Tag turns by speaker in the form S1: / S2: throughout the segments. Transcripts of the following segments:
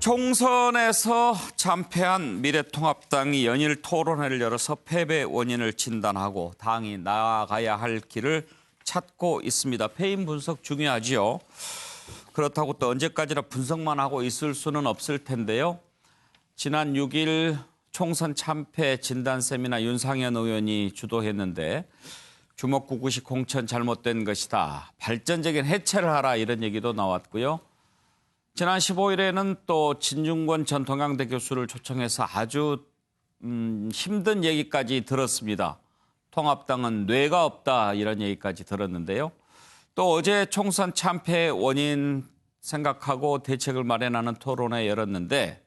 S1: 총선에서 참패한 미래통합당이 연일 토론회를 열어서 패배 원인을 진단하고 당이 나아가야 할 길을 찾고 있습니다. 패인 분석 중요하지요. 그렇다고 또 언제까지나 분석만 하고 있을 수는 없을 텐데요. 지난 6일 총선 참패 진단 세미나 윤상현 의원이 주도했는데 주먹구구식 공천 잘못된 것이다. 발전적인 해체를 하라 이런 얘기도 나왔고요. 지난 15일에는 또 진중권 전 동양대 교수를 초청해서 아주 힘든 얘기까지 들었습니다. 통합당은 뇌가 없다 이런 얘기까지 들었는데요. 또 어제 총선 참패의 원인 생각하고 대책을 마련하는 토론회 열었는데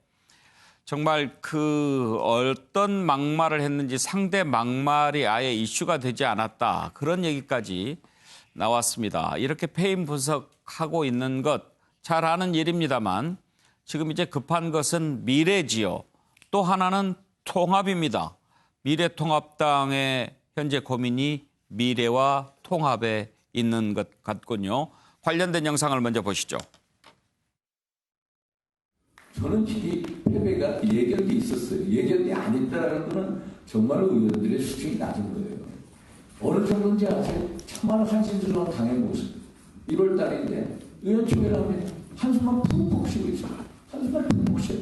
S1: 정말 그 어떤 막말을 했는지 상대 막말이 아예 이슈가 되지 않았다. 그런 얘기까지 나왔습니다. 이렇게 패인 분석하고 있는 것 잘 아는 일입니다만 지금 이제 급한 것은 미래지요. 또 하나는 통합입니다. 미래통합당의 현재 고민이 미래와 통합에 있는 것 같군요. 관련된 영상을 먼저 보시죠.
S2: 저는 이 패배가 예견돼 있었어요. 예견돼 안 있다는 거는 정말로 의원들의 수준이 낮은 거예요. 어느 정도인지 아세요? 참말로 한심스러운 당의 모습. 1월 달인데 의원총회를 하면 한숨만 푹푹 쉬고 있어요. 한숨만 푹푹 쉬어요.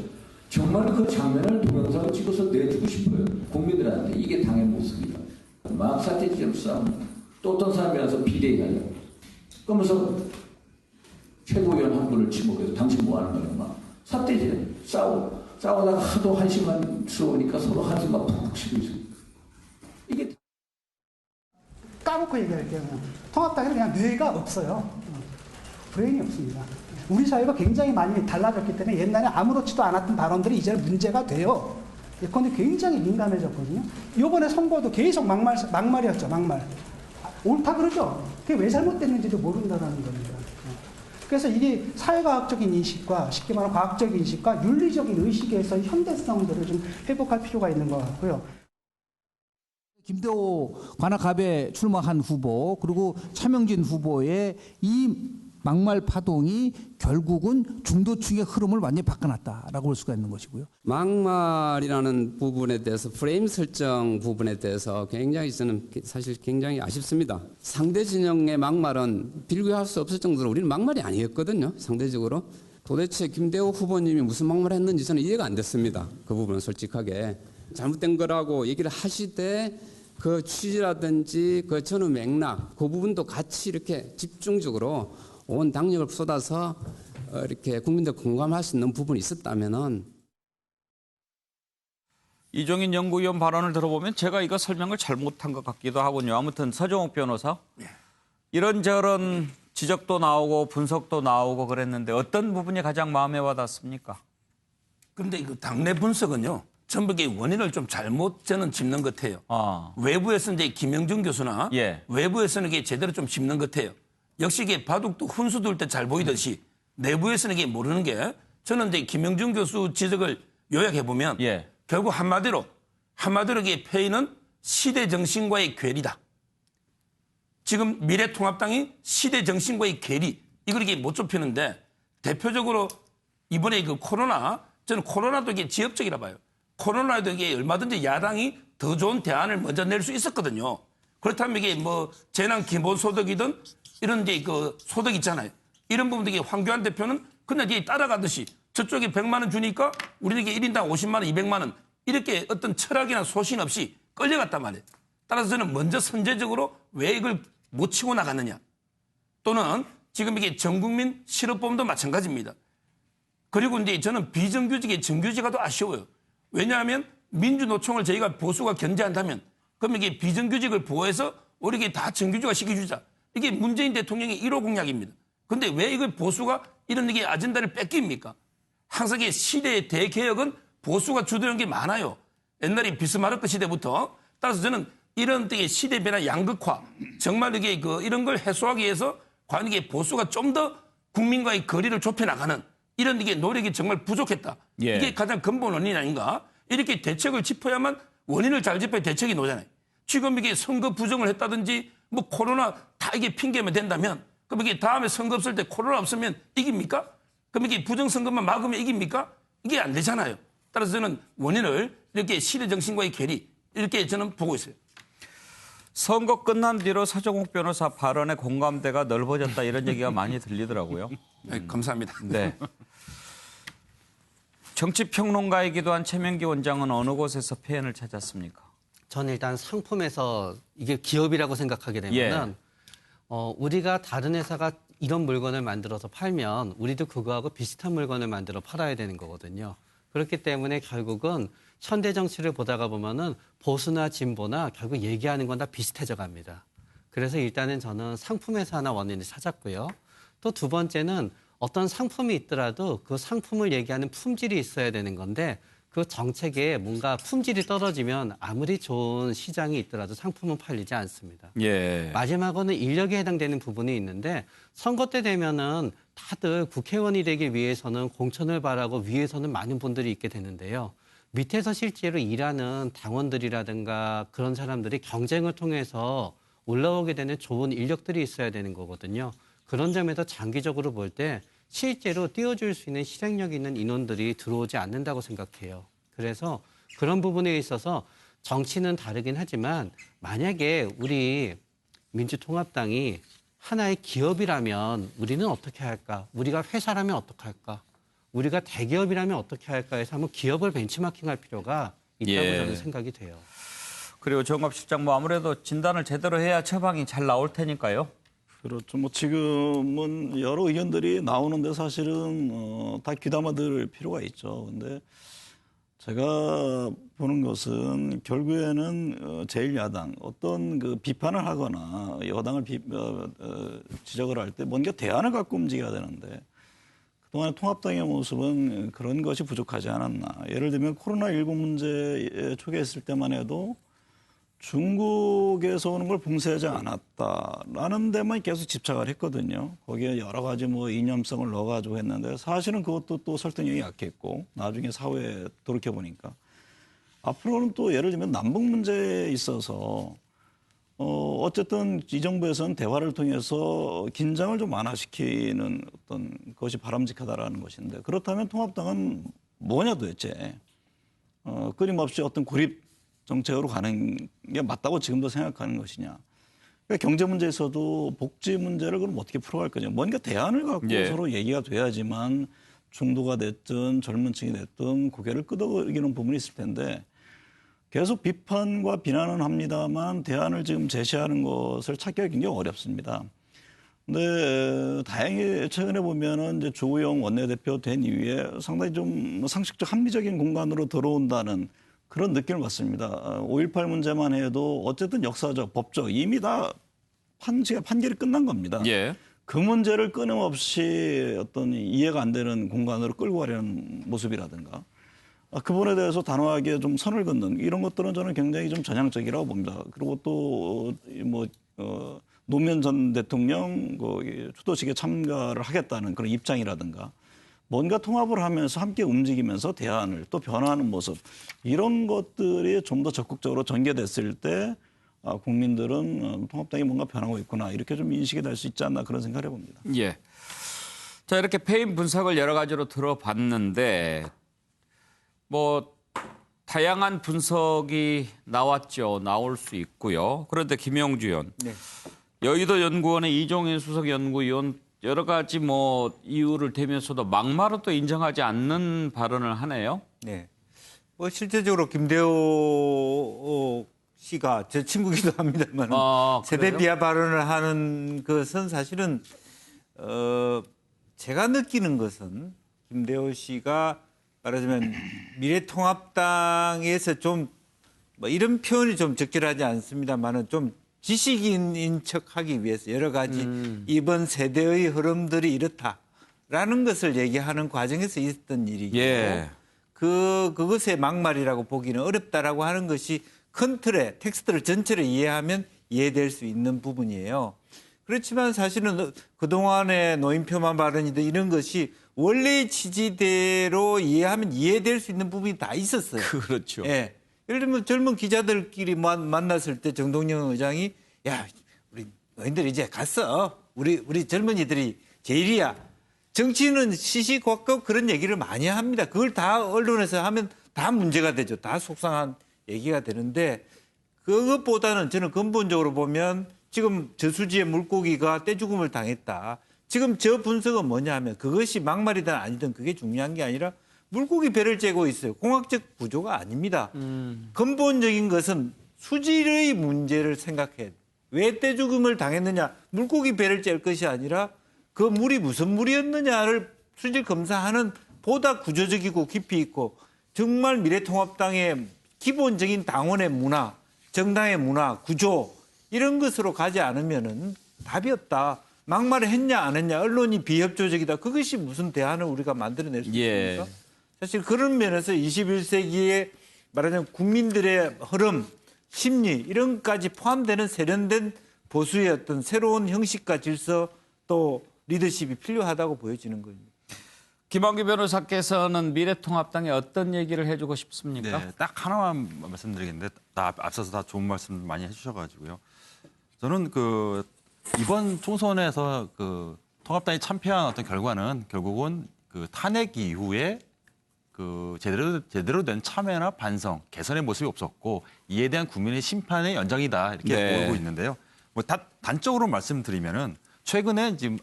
S2: 정말로 그 장면을 동영상을 찍어서 내주고 싶어요. 국민들한테 이게 당의 모습이다. 막 사태지점 싸움. 또 어떤 사람이 와서 비대위하려고. 그러면서 최고위원 한 분을 지목해서 당신 뭐 하는 거예요? 막 사태지점 싸우다가 하도 한심스러우니까 서로 한숨만 푹푹 쉬고 있어요. 이게
S3: 까놓고 얘기할게요. 통합당에는 그냥 뇌가 없어요. 브레인이 없습니다. 우리 사회가 굉장히 많이 달라졌기 때문에 옛날에 아무렇지도 않았던 발언들이 이제는 문제가 돼요. 그런데 굉장히 민감해졌거든요. 이번에 선거도 계속 막말이었죠. 막말. 옳다 그러죠. 그게 왜 잘못됐는지도 모른다는 겁니다. 그래서 이게 사회과학적인 인식과 쉽게 말하면 과학적인 인식과 윤리적인 의식에서 현대성들을 좀 회복할 필요가 있는 것 같고요.
S4: 김대호 관악갑에 출마한 후보 그리고 차명진 후보의 이 막말 파동이 결국은 중도층의 흐름을 완전히 바꿔놨다라고 볼 수가 있는 것이고요.
S5: 막말이라는 부분에 대해서 프레임 설정 부분에 대해서 굉장히 저는 사실 굉장히 아쉽습니다. 상대 진영의 막말은 비교할 수 없을 정도로 우리는 막말이 아니었거든요. 상대적으로. 도대체 김대호 후보님이 무슨 막말을 했는지 저는 이해가 안 됐습니다. 그 부분은 솔직하게. 잘못된 거라고 얘기를 하시되 그 취지라든지 그 전후 맥락 그 부분도 같이 이렇게 집중적으로 온 당력을 쏟아서 이렇게 국민들 공감할 수 있는 부분이 있었다면은
S1: 이종인 연구위원 발언을 들어보면 제가 이거 설명을 잘못한 것 같기도 하군요. 아무튼 서정욱 변호사 이런저런 지적도 나오고 분석도 나오고 그랬는데 어떤 부분이 가장 마음에 와닿습니까?
S6: 그런데 그 당내 분석은요. 전부 원인을 좀 잘못 저는 짚는 것 같아요. 외부에서는 이제 김영준 교수나 외부에서는 이게 제대로 좀 짚는 것 같아요. 역시 이게 바둑도 훈수 둘 때 잘 보이듯이 내부에서는 이게 모르는 게 저는 이제 김영준 교수 지적을 요약해 보면 결국 한마디로 이게 패인은 시대 정신과의 괴리다. 지금 미래통합당이 시대 정신과의 괴리 이걸 이게 못 좁히는데 대표적으로 이번에 그 코로나 저는 코로나도 이게 지엽적이라 봐요. 코로나에도 이게 얼마든지 야당이 더 좋은 대안을 먼저 낼 수 있었거든요. 그렇다면 이게 뭐 재난 기본소득이든 이런 이제 그 소득 있잖아요. 이런 부분들 이게 황교안 대표는 그냥 이게 따라가듯이 저쪽에 100만 원 주니까 우리는 이게 1인당 50만 원, 200만 원 이렇게 어떤 철학이나 소신 없이 끌려갔단 말이에요. 따라서 저는 먼저 선제적으로 왜 이걸 못 치고 나갔느냐. 또는 지금 이게 전국민 실업보험도 마찬가지입니다. 그리고 이제 저는 비정규직의 정규직화도 아쉬워요. 왜냐하면 민주노총을 저희가 보수가 견제한다면 그럼 이게 비정규직을 보호해서 우리 이게 다 정규직화 시켜주자. 이게 문재인 대통령의 1호 공약입니다. 그런데 왜 이걸 보수가 이런 이게 아젠다를 뺏깁니까? 항상 이게 시대의 대개혁은 보수가 주도한 게 많아요. 옛날에 비스마르크 시대부터. 따라서 저는 이런 되게 시대 변화 양극화 정말 이게 이런 걸 해소하기 위해서 과연 이게 보수가 좀 더 국민과의 거리를 좁혀 나가는 이런 이게 노력이 정말 부족했다. 이게 가장 근본 원인 아닌가? 이렇게 대책을 짚어야만 원인을 잘 짚어야 대책이 나오잖아요. 지금 이게 선거 부정을 했다든지 뭐 코로나 다 이게 핑계면 된다면 그럼 이게 다음에 선거 없을 때 코로나 없으면 이깁니까? 그럼 이게 부정선거만 막으면 이깁니까? 이게 안 되잖아요. 따라서 저는 원인을 이렇게 시대 정신과의 괴리 이렇게 저는 보고 있어요.
S1: 선거 끝난 뒤로 서정욱 변호사 발언에 공감대가 넓어졌다 이런 얘기가 많이 들리더라고요.
S6: 네, 감사합니다.
S1: 네. 정치평론가이기도 한 최명기 원장은 어느 곳에서 폐연을 찾았습니까?
S7: 저는 일단 상품에서 이게 기업이라고 생각하게 되면은 우리가 다른 회사가 이런 물건을 만들어서 팔면 우리도 그거하고 비슷한 물건을 만들어 팔아야 되는 거거든요. 그렇기 때문에 결국은 현대 정치를 보다가 보면은 보수나 진보나 결국 얘기하는 건 다 비슷해져 갑니다. 그래서 일단은 저는 상품에서 하나 원인을 찾았고요. 또 두 번째는 어떤 상품이 있더라도 그 상품을 얘기하는 품질이 있어야 되는 건데 그 정책에 뭔가 품질이 떨어지면 아무리 좋은 시장이 있더라도 상품은 팔리지 않습니다.
S1: 예.
S7: 마지막으로는 인력에 해당되는 부분이 있는데 선거 때 되면은 다들 국회의원이 되기 위해서는 공천을 바라고 위에서는 많은 분들이 있게 되는데요. 밑에서 실제로 일하는 당원들이라든가 그런 사람들이 경쟁을 통해서 올라오게 되는 좋은 인력들이 있어야 되는 거거든요. 그런 점에서 장기적으로 볼 때 실제로 띄워줄 수 있는 실행력 있는 인원들이 들어오지 않는다고 생각해요. 그래서 그런 부분에 있어서 정치는 다르긴 하지만 만약에 우리 민주통합당이 하나의 기업이라면 우리는 어떻게 할까? 우리가 회사라면 어떻게 할까? 우리가 대기업이라면 어떻게 할까 해서 한번 기업을 벤치마킹할 필요가 있다고 저는 생각이 돼요.
S1: 그리고 정갑 실장 뭐 아무래도 진단을 제대로 해야 처방이 잘 나올 테니까요.
S8: 그렇죠. 뭐 지금은 여러 의견들이 나오는데 사실은 다 귀담아 들을 필요가 있죠. 근데 제가 보는 것은 결국에는 제1야당 어떤 그 비판을 하거나 여당을 지적을 할 때 뭔가 대안을 갖고 움직여야 되는데 그동안 통합당의 모습은 그런 것이 부족하지 않았나. 예를 들면 코로나19 문제 초기에 있을 때만 해도 중국에서 오는 걸 봉쇄하지 않았다라는 데만 계속 집착을 했거든요. 거기에 여러 가지 뭐 이념성을 넣어가지고 했는데 사실은 그것도 또 설득력이 약했고 나중에 사회에 돌이켜보니까 앞으로는 또 예를 들면 남북 문제에 있어서 어쨌든 이 정부에서는 대화를 통해서 긴장을 좀 완화시키는 어떤 것이 바람직하다라는 것인데 그렇다면 통합당은 뭐냐 도대체 끊임없이 어떤 고립 정책으로 가는 게 맞다고 지금도 생각하는 것이냐. 그러니까 경제 문제에서도 복지 문제를 그럼 어떻게 풀어갈 거냐. 뭔가 대안을 갖고 서로 얘기가 돼야지만 중도가 됐든 젊은 층이 됐든 고개를 끄덕이는 부분이 있을 텐데 계속 비판과 비난은 합니다만 대안을 지금 제시하는 것을 찾기가 굉장히 어렵습니다. 근데 다행히 최근에 보면은 이제 조우영 원내대표 된 이후에 상당히 좀 상식적 합리적인 공간으로 들어온다는 그런 느낌을 받습니다. 5.18 문제만 해도 어쨌든 역사적, 법적 이미 다 판결이 끝난 겁니다.
S1: 예.
S8: 그 문제를 끊임없이 어떤 이해가 안 되는 공간으로 끌고 가려는 모습이라든가 그 부분에 대해서 단호하게 좀 선을 긋는 이런 것들은 저는 굉장히 좀 전향적이라고 봅니다. 그리고 또 노무현 전 대통령 추도식에 참가를 하겠다는 그런 입장이라든가 뭔가 통합을 하면서 함께 움직이면서 대안을 또 변화하는 모습 이런 것들이 좀 더 적극적으로 전개됐을 때 국민들은 통합당이 뭔가 변하고 있구나 이렇게 좀 인식이 될 수 있지 않나 그런 생각을 해봅니다.
S1: 예. 자 이렇게 패인 분석을 여러 가지로 들어봤는데 뭐 다양한 분석이 나왔죠. 나올 수 있고요. 그런데 김영주 의원, 여의도 연구원의 이종인 수석 연구위원 여러 가지 뭐 이유를 대면서도 막말은 또 인정하지 않는 발언을 하네요.
S9: 네. 뭐 실제적으로 김대호 씨가 제 친구기도 합니다만 세대 비하 발언을 하는 것은 사실은 제가 느끼는 것은 김대호 씨가 말하자면 미래통합당에서 좀 뭐 이런 표현이 좀 적절하지 않습니다만은 좀 지식인인 척하기 위해서 여러 가지 이번 세대의 흐름들이 이렇다라는 것을 얘기하는 과정에서 있었던 일이고 그것의 막말이라고 보기는 어렵다라고 하는 것이 큰 틀의 텍스트를 전체를 이해하면 이해될 수 있는 부분이에요. 그렇지만 사실은 그동안의 노인표만 발언이든 이런 것이 원래의 취지대로 이해하면 이해될 수 있는 부분이 다 있었어요.
S1: 그렇죠.
S9: 예. 예를 들면 젊은 기자들끼리 만났을 때 정동영 의장이 야 우리 너희들 이제 갔어. 우리 젊은이들이 제일이야. 정치인은 시시각각 그런 얘기를 많이 합니다. 그걸 다 언론에서 하면 다 문제가 되죠. 다 속상한 얘기가 되는데 그것보다는 저는 근본적으로 보면 지금 저수지의 물고기가 떼죽음을 당했다. 지금 저 분석은 뭐냐 하면 그것이 막말이든 아니든 그게 중요한 게 아니라 물고기 배를 째고 있어요. 공학적 구조가 아닙니다. 근본적인 것은 수질의 문제를 생각해야 돼요. 왜 떼죽음을 당했느냐. 물고기 배를 짤 것이 아니라 그 물이 무슨 물이었느냐를 수질 검사하는 보다 구조적이고 깊이 있고 정말 미래통합당의 기본적인 당원의 문화, 정당의 문화, 구조 이런 것으로 가지 않으면은 답이 없다. 막말을 했냐 안 했냐, 언론이 비협조적이다. 그것이 무슨 대안을 우리가 만들어낼 수 있습니까? 사실 그런 면에서 21세기에 말하자면 국민들의 흐름, 심리 이런 것까지 포함되는 세련된 보수의 어떤 새로운 형식과 질서 또 리더십이 필요하다고 보여지는 겁니다.
S1: 김한규 변호사께서는 미래통합당에 어떤 얘기를 해주고 싶습니까?
S10: 네, 딱 하나만 말씀드리겠는데 앞서서 다 좋은 말씀 많이 해주셔가지고요. 저는 그 이번 총선에서 그 통합당이 참패한 어떤 결과는 결국은 그 탄핵 이후에 그 제대로 된 참여나 반성, 개선의 모습이 없었고 이에 대한 국민의 심판의 연장이다 이렇게 보고 있는데요. 뭐 단적으로 말씀드리면은 최근에 지금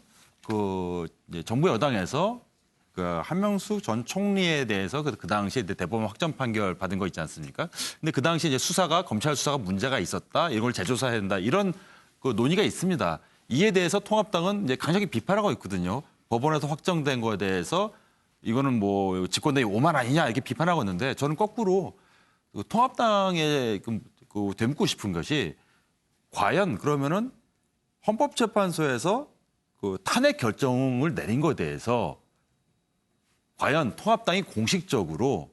S10: 그 이제 정부 여당에서 그 한명숙 전 총리에 대해서 그 당시에 대법원 확정 판결 받은 거 있지 않습니까? 근데 그 당시에 이제 검찰 수사가 문제가 있었다, 이걸 재조사해야 된다 이런 그 논의가 있습니다. 이에 대해서 통합당은 이제 강하게 비판하고 있거든요. 법원에서 확정된 거에 대해서 이거는 뭐 집권당이 오만 아니냐 이렇게 비판하고 있는데 저는 거꾸로 그 통합당에 그 되묻고 싶은 것이 과연 그러면은 헌법재판소에서 그 탄핵 결정을 내린 것에 대해서 과연 통합당이 공식적으로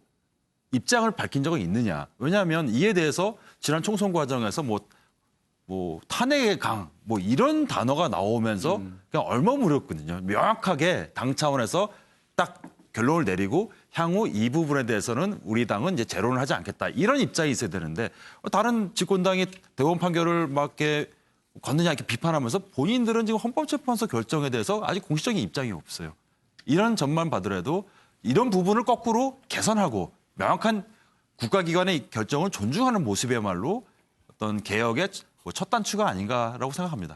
S10: 입장을 밝힌 적은 있느냐. 왜냐하면 이에 대해서 지난 총선 과정에서 뭐 탄핵의 강, 뭐 이런 단어가 나오면서 그냥 얼머무렸거든요. 명확하게 당 차원에서 딱 결론을 내리고 향후 이 부분에 대해서는 우리 당은 이제 재론을 하지 않겠다. 이런 입장이 있어야 되는데 다른 집권당이 대법원 판결을 막 이렇게 걷느냐 이렇게 비판하면서 본인들은 지금 헌법재판소 결정에 대해서 아직 공식적인 입장이 없어요. 이런 점만 봐더라도 이런 부분을 거꾸로 개선하고 명확한 국가기관의 결정을 존중하는 모습이야말로 어떤 개혁의 첫 단추가 아닌가라고 생각합니다.